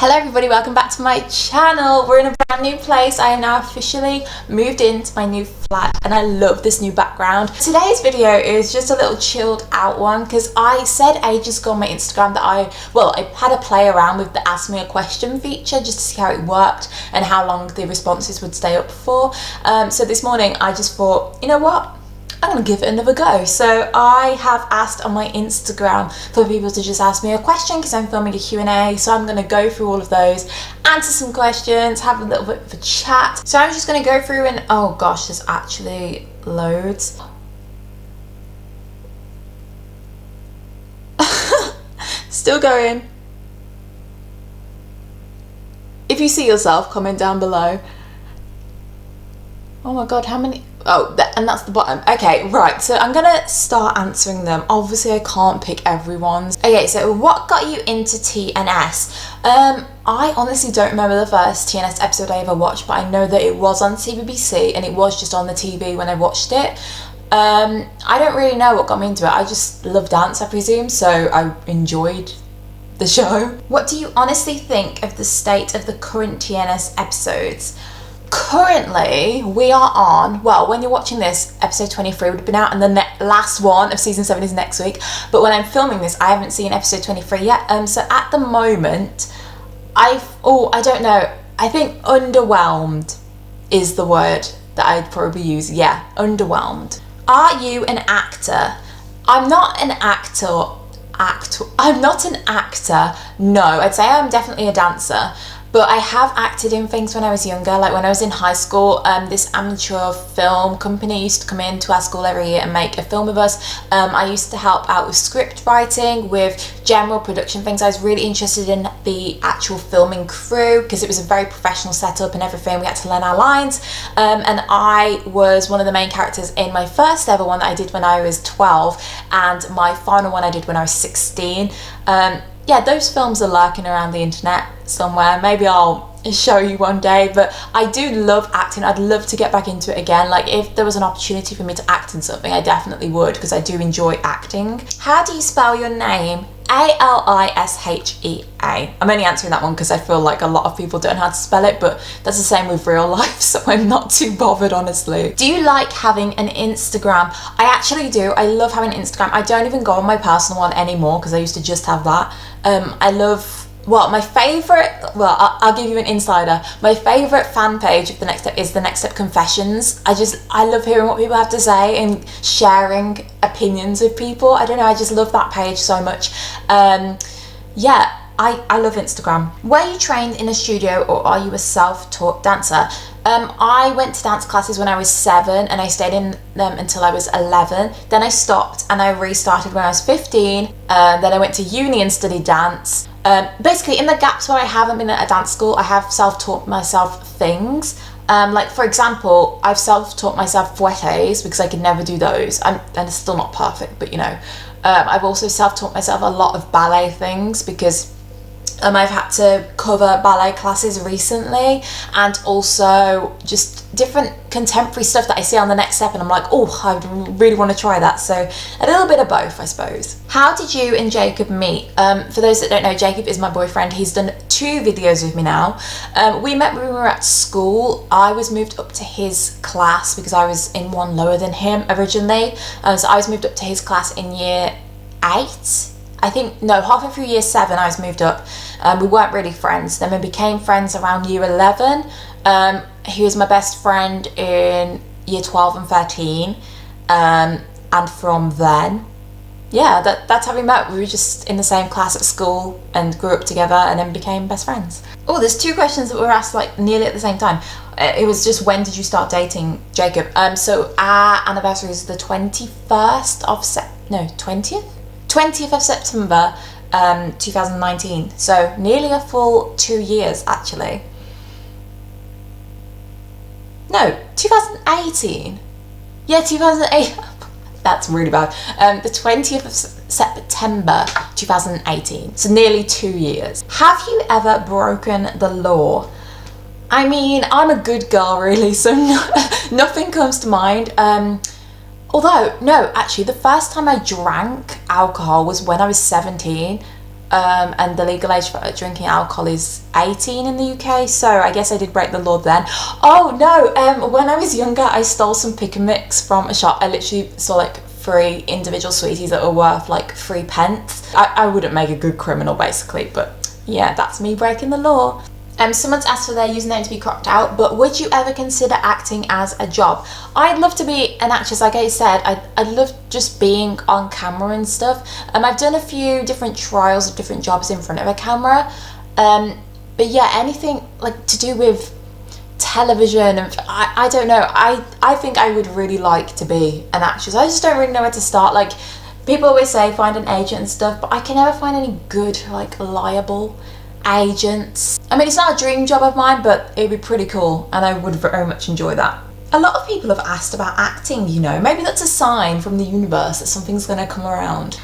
Hello everybody, welcome back to my channel. We're in a brand new place. I have now officially moved into my new flat and I love this new background. Today's video is just a little chilled out one because I said ages ago on my Instagram that I had a play around with the ask me a question feature just to see how it worked and how long the responses would stay up for. So this morning I just thought, you know what? I'm gonna give it another go. So I have asked on my Instagram for people to just ask me a question because I'm filming a Q&A. So I'm gonna go through all of those, answer some questions, have a little bit of a chat. So I'm just gonna go through and, oh gosh, there's actually loads. Still going. If you see yourself, comment down below. Oh my god, how many? Oh, and that's the bottom. Okay, right, so I'm gonna start answering them. Obviously I can't pick everyone's. Okay, so what got you into TNS? I honestly don't remember the first TNS episode I ever watched, but I know that it was on TVBC and it was just on the TV when I watched it. I don't really know what got me into it. I just love dance, I presume, so I enjoyed the show. What do you honestly think of the state of the current TNS episodes? Currently, we are on, well, when you're watching this, episode 23 would have been out and the last one of season 7 is next week. But when I'm filming this, I haven't seen episode 23 yet. So at the moment, I don't know. I think underwhelmed is the word that I'd probably use. Yeah, underwhelmed. Are you an actor? I'm not an actor. I'm not an actor. No, I'd say I'm definitely a dancer. But I have acted in things when I was younger, like when I was in high school, this amateur film company used to come into our school every year and make a film with us. I used to help out with script writing, with general production things. I was really interested in the actual filming crew because it was a very professional setup and everything. We had to learn our lines. And I was one of the main characters in my first ever one that I did when I was 12 and my final one I did when I was 16. Yeah, those films are lurking around the internet somewhere. Maybe I'll show you one day, but I do love acting. I'd love to get back into it again. Like if there was an opportunity for me to act in something, I definitely would because I do enjoy acting. How do you spell your name? Alishea. I'm only answering that one because I feel like a lot of people don't know how to spell it, but that's the same with real life, so I'm not too bothered, honestly. Do you like having an Instagram? I actually do. I love having an Instagram. I don't even go on my personal one anymore because I used to just have that. I love, well, my favourite, well, I'll give you an insider. My favourite fan page of The Next Step is The Next Step Confessions. I love hearing what people have to say and sharing opinions with people. I don't know, I just love that page so much. Yeah, I love Instagram. Were you trained in a studio or are you a self-taught dancer? I went to dance classes when I was 7 and I stayed in them until I was 11. Then I stopped and I restarted when I was 15. Then I went to uni and studied dance. Basically, in the gaps where I haven't been at a dance school, I have self-taught myself things. Like, for example, I've self-taught myself fouettes because I could never do those. And it's still not perfect, but you know. I've also self-taught myself a lot of ballet things because I've had to cover ballet classes recently and also just different contemporary stuff that I see on The Next Step and I'm like, oh, I really want to try that. So a little bit of both, I suppose. How did you and Jacob meet? For those that don't know, Jacob is my boyfriend. He's done 2 videos with me now. We met when we were at school. I was moved up to his class because I was in one lower than him originally. So I was moved up to his class in year 8. I think, no, halfway through year 7 I was moved up. We weren't really friends. Then we became friends around year 11. He was my best friend in year 12 and 13. And from then, yeah, that's how we met. We were just in the same class at school and grew up together and then became best friends. Oh, there's 2 questions that were asked like nearly at the same time. It was just, when did you start dating Jacob? So our anniversary is the 21st of 20th of September 2019, so nearly a full 2 years actually. No, 2018. Yeah, 2008. That's really bad. The 20th of September 2018, so nearly 2 years. Have you ever broken the law? I mean, I'm a good girl really, so nothing comes to mind. Although, no, actually, the first time I drank alcohol was when I was 17. and the legal age for drinking alcohol is 18 in the UK, so I guess I did break the law then. Oh no, when I was younger I stole some pick and mix from a shop. I literally saw like 3 individual sweeties that were worth like 3 pence. I wouldn't make a good criminal basically, but yeah, that's me breaking the law. Someone's asked for their username to be cropped out, but would you ever consider acting as a job? I'd love to be an actress, like I said. I'd love just being on camera and stuff. I've done a few different trials of different jobs in front of a camera, but yeah, anything like to do with television, and I don't know, I think I would really like to be an actress. I just don't really know where to start. Like, people always say find an agent and stuff, but I can never find any good, like, reliable agents. I mean, it's not a dream job of mine, but it'd be pretty cool and I would very much enjoy that. A lot of people have asked about acting, you know, maybe that's a sign from the universe that something's going to come around.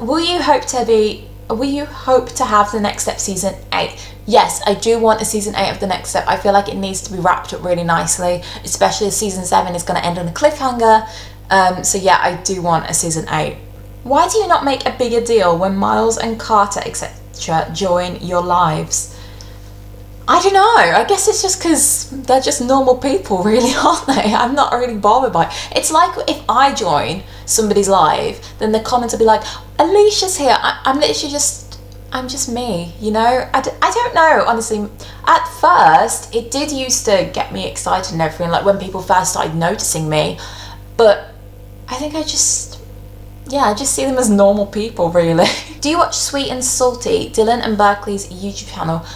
Will you hope to have the Next Step season 8? Yes, I do want a season 8 of the Next Step. I feel like it needs to be wrapped up really nicely, especially as season 7 is going to end on a cliffhanger. So yeah, I do want a season 8. Why do you not make a bigger deal when Miles and Carter, etc., join your lives? I don't know, I guess it's just because they're just normal people, really, aren't they? I'm not really bothered by it. It's like if I join somebody's live, then the comments will be like, Alicia's here. I'm literally just, I'm just me, you know? I don't know, honestly. At first, it did used to get me excited and everything, like when people first started noticing me, but I think I just see them as normal people, really. Do you watch Sweet and Salty, Dylan and Berkeley's YouTube channel?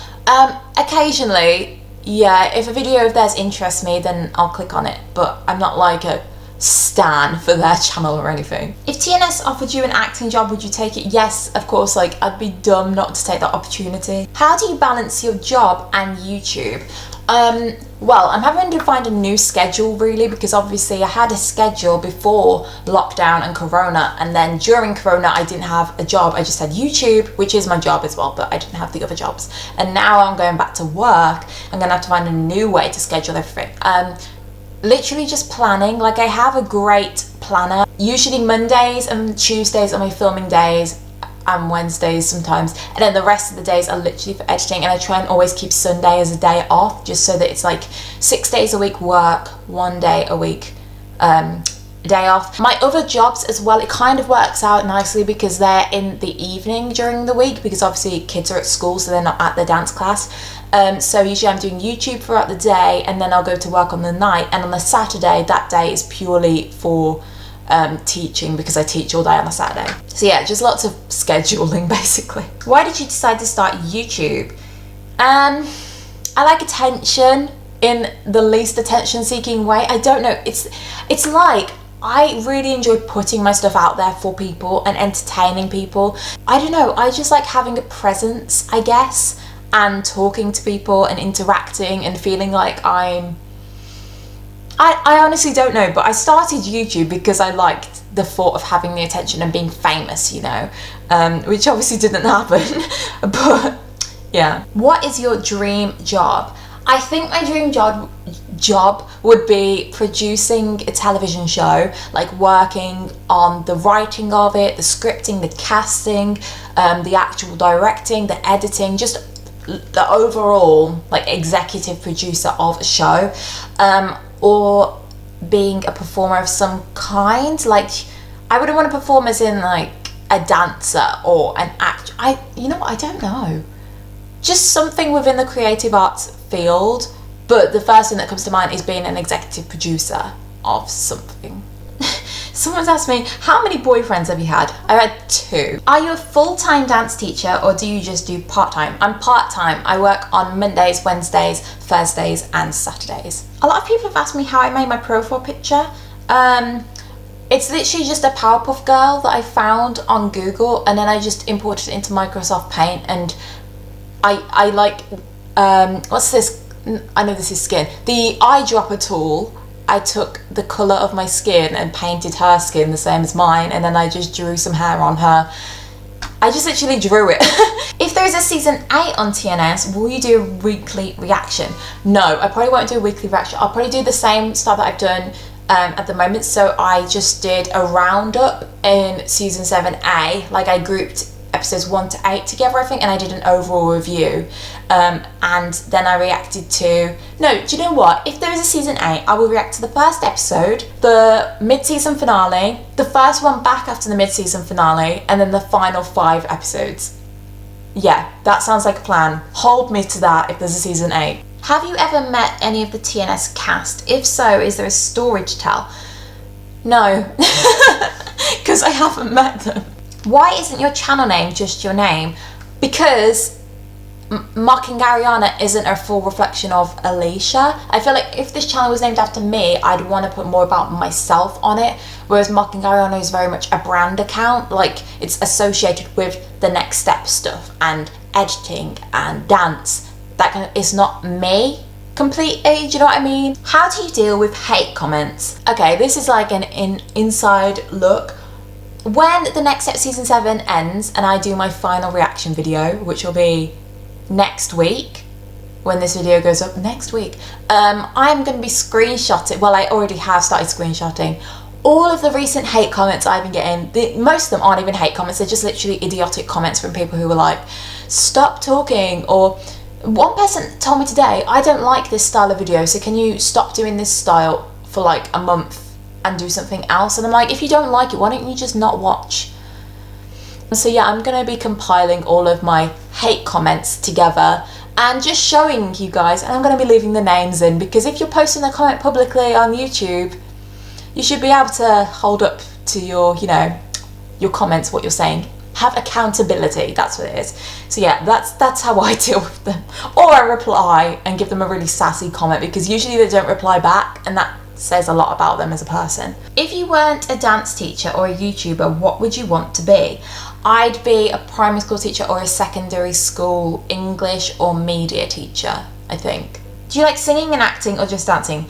Occasionally, yeah. If a video of theirs interests me, then I'll click on it, but I'm not like a stan for their channel or anything. If TNS offered you an acting job, would you take it? Yes, of course. Like, I'd be dumb not to take that opportunity. How do you balance your job and YouTube? Well, I'm having to find a new schedule, really, because obviously I had a schedule before lockdown and Corona, and then during Corona I didn't have a job. I just had YouTube, which is my job as well, but I didn't have the other jobs. And now I'm going back to work. I'm gonna have to find a new way to schedule everything. Literally just planning. Like, I have a great planner. Usually Mondays and Tuesdays are my filming days, and Wednesdays sometimes, and then the rest of the days are literally for editing, and I try and always keep Sunday as a day off, just so that it's like 6 days a week work, 1 day a week day off. My other jobs as well, it kind of works out nicely because they're in the evening during the week, because obviously kids are at school, so they're not at their dance class. So usually I'm doing YouTube throughout the day, and then I'll go to work on the night, and on the Saturday, that day is purely for teaching, because I teach all day on a Saturday. So yeah, just lots of scheduling basically. Why did you decide to start YouTube? I like attention in the least attention seeking way. I don't know, it's like I really enjoy putting my stuff out there for people and entertaining people. I don't know, I just like having a presence, I guess, and talking to people and interacting and feeling like I honestly don't know, but I started YouTube because I liked the thought of having the attention and being famous, you know, which obviously didn't happen, but yeah. What is your dream job? I think my dream job would be producing a television show, like working on the writing of it, the scripting, the casting, the actual directing, the editing, just the overall like executive producer of a show. Or being a performer of some kind. Like, I wouldn't want to perform as in like a dancer or an actor. You know what, I don't know. Just something within the creative arts field, but the first thing that comes to mind is being an executive producer of something. Someone's asked me, how many boyfriends have you had? I've had 2. Are you a full-time dance teacher or do you just do part-time? I'm part-time. I work on Mondays, Wednesdays, Thursdays and Saturdays. A lot of people have asked me how I made my profile picture. It's literally just a Powerpuff Girl that I found on Google, and then I just imported it into Microsoft Paint, and I like, what's this? I know this is skin. The eyedropper tool. I took the colour of my skin and painted her skin the same as mine, and then I just drew some hair on her. I just literally drew it. If there is a season 8 on TNS, will you do a weekly reaction? No, I probably won't do a weekly reaction. I'll probably do the same stuff that I've done at the moment. So I just did a roundup in season 7A. Like, I grouped episodes 1 to 8 together, I think, and I did an overall review. And then I reacted to, no, do you know what? If there is a season 8, I will react to the first episode, the mid-season finale, the first one back after the mid-season finale, and then the final 5 episodes. Yeah, that sounds like a plan. Hold me to that if there's a season 8. Have you ever met any of the TNS cast? If so, is there a story to tell? No, because I haven't met them. Why isn't your channel name just your name? Because Mocking Ariana isn't a full reflection of Alicia. I feel like if this channel was named after me, I'd want to put more about myself on it, whereas Mocking Ariana is very much a brand account. Like, it's associated with the next step stuff and editing and dance. That kind of, it's not me completely, do you know what I mean? How do you deal with hate comments? Okay, this is like an inside look. When the next step season 7 ends and I do my final reaction video, which will be next week, when this video goes up next week, I'm going to be screenshotting, well, I already have started screenshotting all of the recent hate comments I've been getting. Most of them aren't even hate comments, they're just literally idiotic comments from people who were like, stop talking, or one person told me today, I don't like this style of video, so can you stop doing this style for like a month and do something else? And I'm like, if you don't like it, why don't you just not watch? So yeah, I'm going to be compiling all of my hate comments together and just showing you guys, and I'm going to be leaving the names in, because if you're posting a comment publicly on YouTube, you should be able to hold up to your, you know, your comments, what you're saying. Have accountability, that's what it is. So yeah, that's how I deal with them. Or I reply and give them a really sassy comment, because usually they don't reply back, and that says a lot about them as a person. If you weren't a dance teacher or a YouTuber, what would you want to be? I'd be a primary school teacher or a secondary school English or media teacher, I think. Do you like singing and acting or just dancing?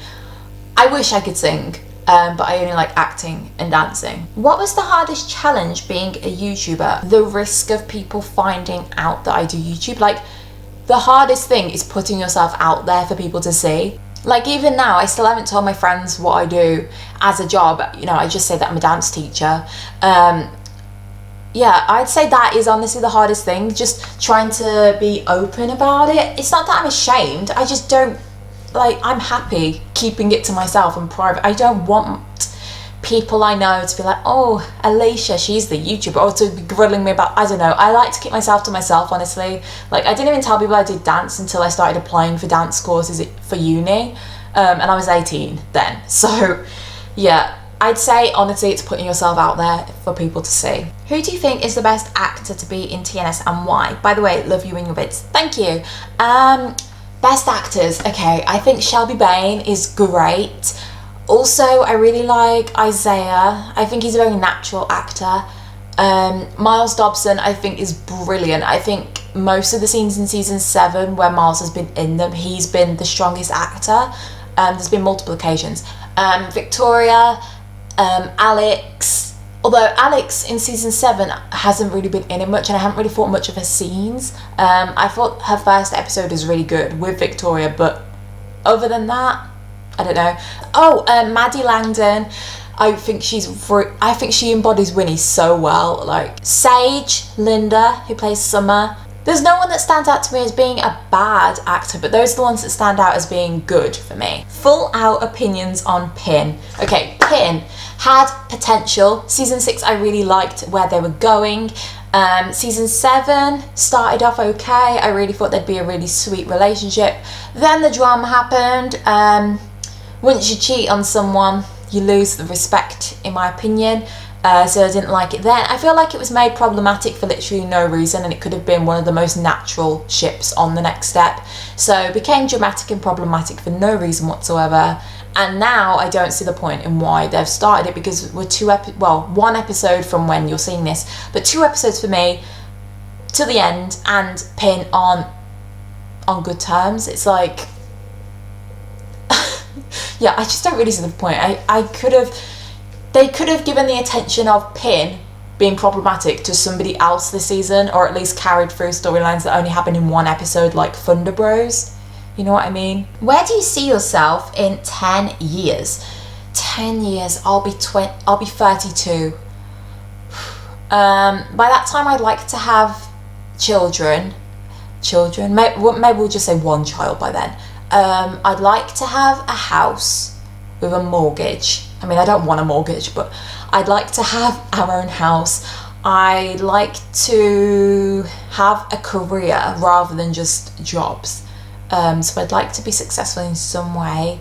I wish I could sing. But I only like acting and dancing. What was the hardest challenge being a YouTuber? The risk of people finding out that I do YouTube. Like, the hardest thing is putting yourself out there for people to see. Like, even now, I still haven't told my friends what I do as a job. You know, I just say that I'm a dance teacher. Yeah, I'd say that is honestly the hardest thing. Just trying to be open about it. It's not that I'm ashamed. I just don't, like, I'm happy keeping it to myself and private. I don't want people I know to be like, oh, Alicia, she's the YouTuber, or to be grilling me about, I don't know. I like to keep myself to myself, honestly. Like, I didn't even tell people I did dance until I started applying for dance courses for uni, and I was 18 then. So, yeah, I'd say, honestly, it's putting yourself out there for people to see. Who do you think is the best actor to be in TNS and why? By the way, love you in your bits. Thank you. Best actors, okay, I think Shelby Bain is great. Also, I really like Isaiah. I think he's a very natural actor. Miles Dobson, I think, is brilliant. I think most of the scenes in season 7 where Miles has been in them, he's been the strongest actor. There's been multiple occasions. Victoria, Alex, although Alex in season 7 hasn't really been in it much, and I haven't really thought much of her scenes. I thought her first episode is really good with Victoria, but other than that, I don't know. Oh, Maddie Langdon, I think she embodies Winnie so well. Like, Sage, Linda, who plays Summer. There's no one that stands out to me as being a bad actor, but those are the ones that stand out as being good for me. Full out opinions on Pin. Okay, Pin had potential. Season 6, I really liked where they were going. Season 7 started off okay. I really thought there'd be a really sweet relationship. Then the drama happened. Once you cheat on someone, you lose the respect, in my opinion. So I didn't like it then. I feel like it was made problematic for literally no reason, and it could have been one of the most natural ships on the next step. So it became dramatic and problematic for no reason whatsoever. And now I don't see the point in why they've started it, because we're one episode from when you're seeing this, but 2 episodes for me to the end, and Pin on good terms. It's like, yeah, I just don't really see the point. They could have given the attention of Pin being problematic to somebody else this season, or at least carried through storylines that only happen in 1 episode, like Thunder Bros. You know what I mean? Where do you see yourself in 10 years? 10 years, I'll be 32. By that time I'd like to have children, maybe we'll just say one child by then. I'd like to have a house with a mortgage. I mean, I don't want a mortgage, but I'd like to have our own house. I'd like to have a career rather than just jobs. So I'd like to be successful in some way.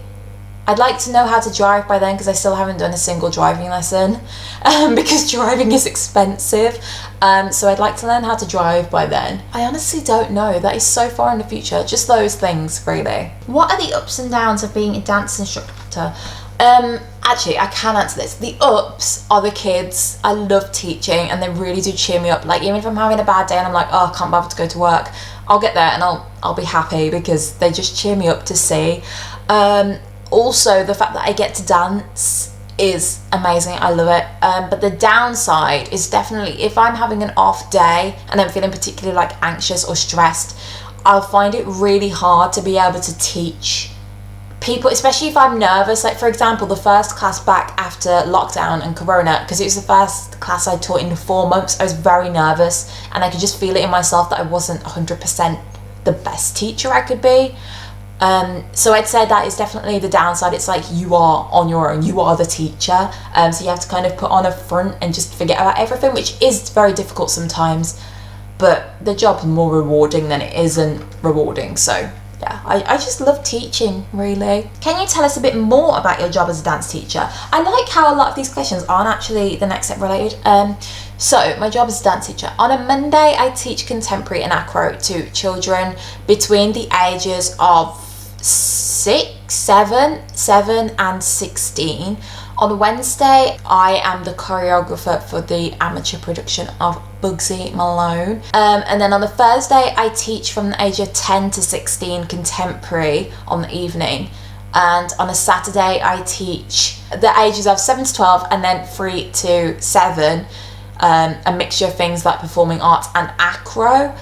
I'd like to know how to drive by then, because I still haven't done a single driving lesson, because driving is expensive. So I'd like to learn how to drive by then. I honestly don't know. That is so far in the future. Just those things, really. What are the ups and downs of being a dance instructor? Actually, I can answer this. The ups are the kids. I love teaching, and they really do cheer me up. Like, even if I'm having a bad day and I'm like, oh, I can't bother to go to work, I'll get there and I'll be happy, because they just cheer me up to see. Also, the fact that I get to dance is amazing. I love it. But the downside is definitely if I'm having an off day and I'm feeling particularly like anxious or stressed, I'll find it really hard to be able to teach people, especially if I'm nervous. Like, for example, the first class back after lockdown and corona, because it was the first class I taught in 4 months, I was very nervous, and I could just feel it in myself that I wasn't 100% the best teacher I could be. So I'd say that is definitely the downside. It's like you are on your own, you are the teacher, so you have to kind of put on a front and just forget about everything, which is very difficult sometimes, but the job's more rewarding than it isn't rewarding. So yeah, I just love teaching, really. Can you tell us a bit more about your job as a dance teacher? I like how a lot of these questions aren't actually the next step related. So my job as a dance teacher. On a Monday, I teach contemporary and acro to children between the ages of 7 and 16. On Wednesday, I am the choreographer for the amateur production of Bugsy Malone. And then on the Thursday, I teach from the age of 10 to 16 contemporary on the evening. And on a Saturday, I teach the ages of 7 to 12 and then 3 to 7, a mixture of things like performing arts and acro.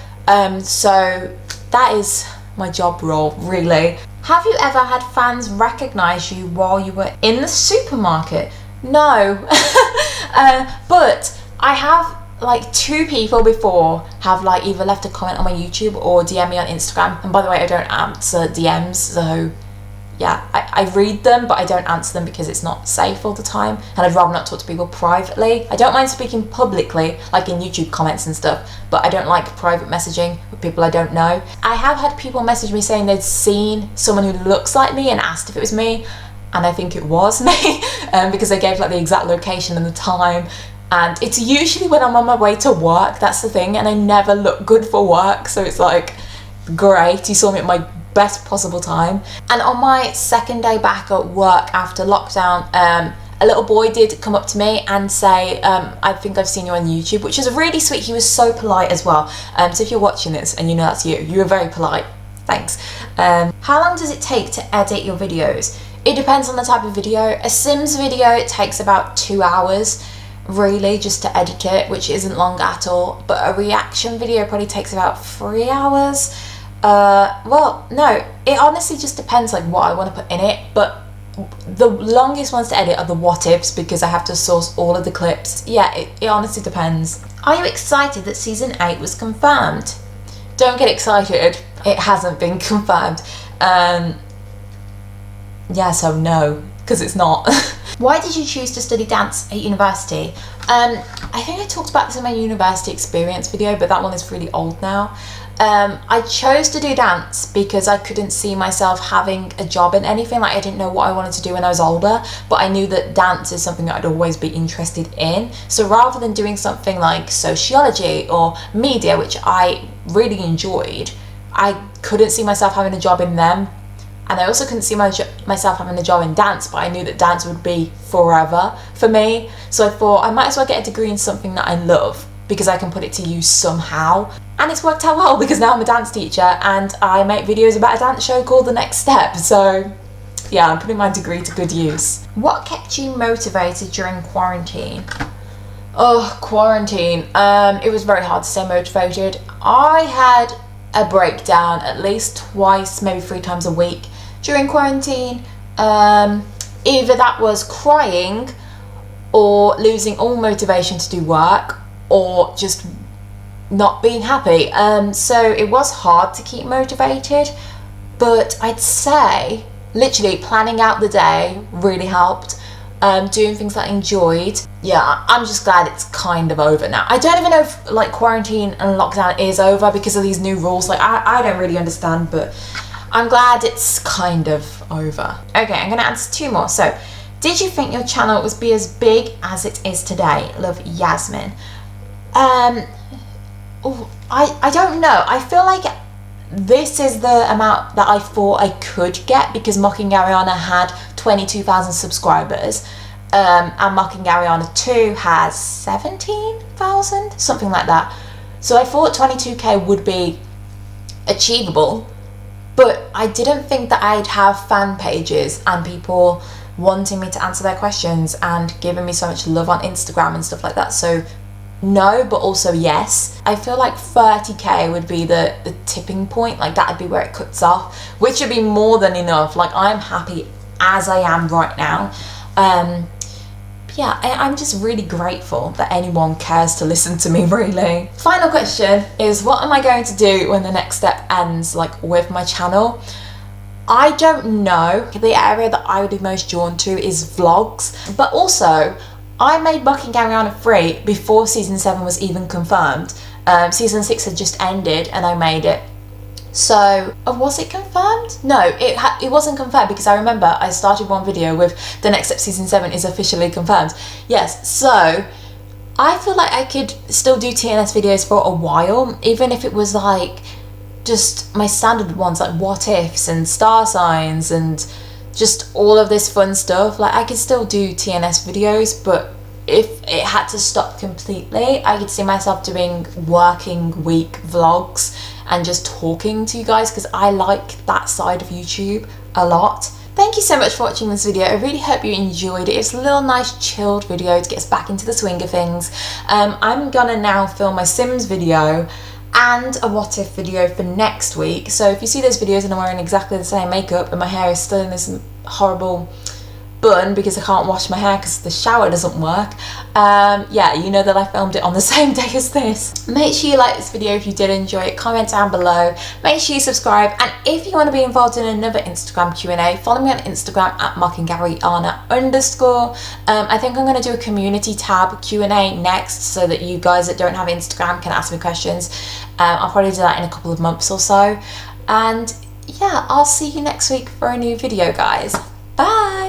So that is my job role, really. Have you ever had fans recognise you while you were in the supermarket? No. But I have like 2 people before have like either left a comment on my YouTube or DM me on Instagram. And by the way, I don't answer DMs, so yeah, I read them, but I don't answer them because it's not safe all the time, and I'd rather not talk to people privately. I don't mind speaking publicly, like in YouTube comments and stuff, but I don't like private messaging with people I don't know. I have had people message me saying they'd seen someone who looks like me and asked if it was me, and I think it was me, because I gave like the exact location and the time. And it's usually when I'm on my way to work, that's the thing, and I never look good for work, so it's like, great, you saw me at my best possible time. And on my second day back at work after lockdown, a little boy did come up to me and say, I think I've seen you on YouTube, which is really sweet. He was so polite as well. So if you're watching this and you know that's you were very polite. Thanks. How long does it take to edit your videos? It depends on the type of video. A Sims video, it takes about 2 hours, really, just to edit it, which isn't long at all. But a reaction video probably takes about 3 hours. Well, no, it honestly just depends like what I want to put in it, but the longest ones to edit are the what ifs, because I have to source all of the clips. Yeah, it honestly depends. Are you excited that season 8 was confirmed? Don't get excited, it hasn't been confirmed. Yeah, so no, because it's not. Why did you choose to study dance at university? I think I talked about this in my university experience video, but that one is really old now. I chose to do dance because I couldn't see myself having a job in anything. Like, I didn't know what I wanted to do when I was older, but I knew that dance is something that I'd always be interested in. So rather than doing something like sociology or media, which I really enjoyed, I couldn't see myself having a job in them. And I also couldn't see myself having a job in dance, but I knew that dance would be forever for me. So I thought I might as well get a degree in something that I love, because I can put it to use somehow. And it's worked out well, because now I'm a dance teacher and I make videos about a dance show called The Next Step. So yeah, I'm putting my degree to good use. What kept you motivated during quarantine? Oh, quarantine. It was very hard to stay motivated. I had a breakdown at least twice, maybe 3 times a week during quarantine. Either that was crying or losing all motivation to do work, or just not being happy. So it was hard to keep motivated, but I'd say literally planning out the day really helped. Doing things that I enjoyed. Yeah, I'm just glad it's kind of over now. I don't even know if like quarantine and lockdown is over because of these new rules. Like I don't really understand, but I'm glad it's kind of over. Okay, I'm gonna answer 2 more. So, did you think your channel would be as big as it is today? Love, Yasmin. I don't know. I feel like this is the amount that I thought I could get because Mocking Ariana had 22,000 subscribers, and Mocking Ariana 2 has 17,000, something like that. So I thought 22k would be achievable, but I didn't think that I'd have fan pages and people wanting me to answer their questions and giving me so much love on Instagram and stuff like that. So no, but also yes. I feel like 30k would be the tipping point. Like that'd be where it cuts off, which would be more than enough. Like I'm happy as I am right now. Yeah, I'm just really grateful that anyone cares to listen to me, really. Final question is, what am I going to do when the next step ends, like with my channel? I don't know. The area that I would be most drawn to is vlogs, but also I made Mocking Ariana 3 before season 7 was even confirmed. Season 6 had just ended and I made it. So, was it confirmed? No, it wasn't confirmed because I remember I started one video with the next step season 7 is officially confirmed. Yes, so I feel like I could still do TNS videos for a while, even if it was like just my standard ones like what ifs and star signs and just all of this fun stuff. Like I could still do TNS videos, but if it had to stop completely, I could see myself doing working week vlogs and just talking to you guys because I like that side of YouTube a lot. Thank you so much for watching this video. I really hope you enjoyed it. It's a little nice chilled video to get us back into the swing of things. I'm gonna now film my Sims video and a what if video for next week. So if you see those videos and I'm wearing exactly the same makeup and my hair is still in this horrible bun because I can't wash my hair because the shower doesn't work, yeah, you know that I filmed it on the same day as this. Make sure you like this video if you did enjoy it, comment down below, make sure you subscribe, and if you want to be involved in another Instagram Q&A, follow me on Instagram at mockingariana_. I think I'm going to do a community tab Q&A next so that you guys that don't have Instagram can ask me questions. I'll probably do that in a couple of months or so, and yeah, I'll see you next week for a new video, guys. Bye!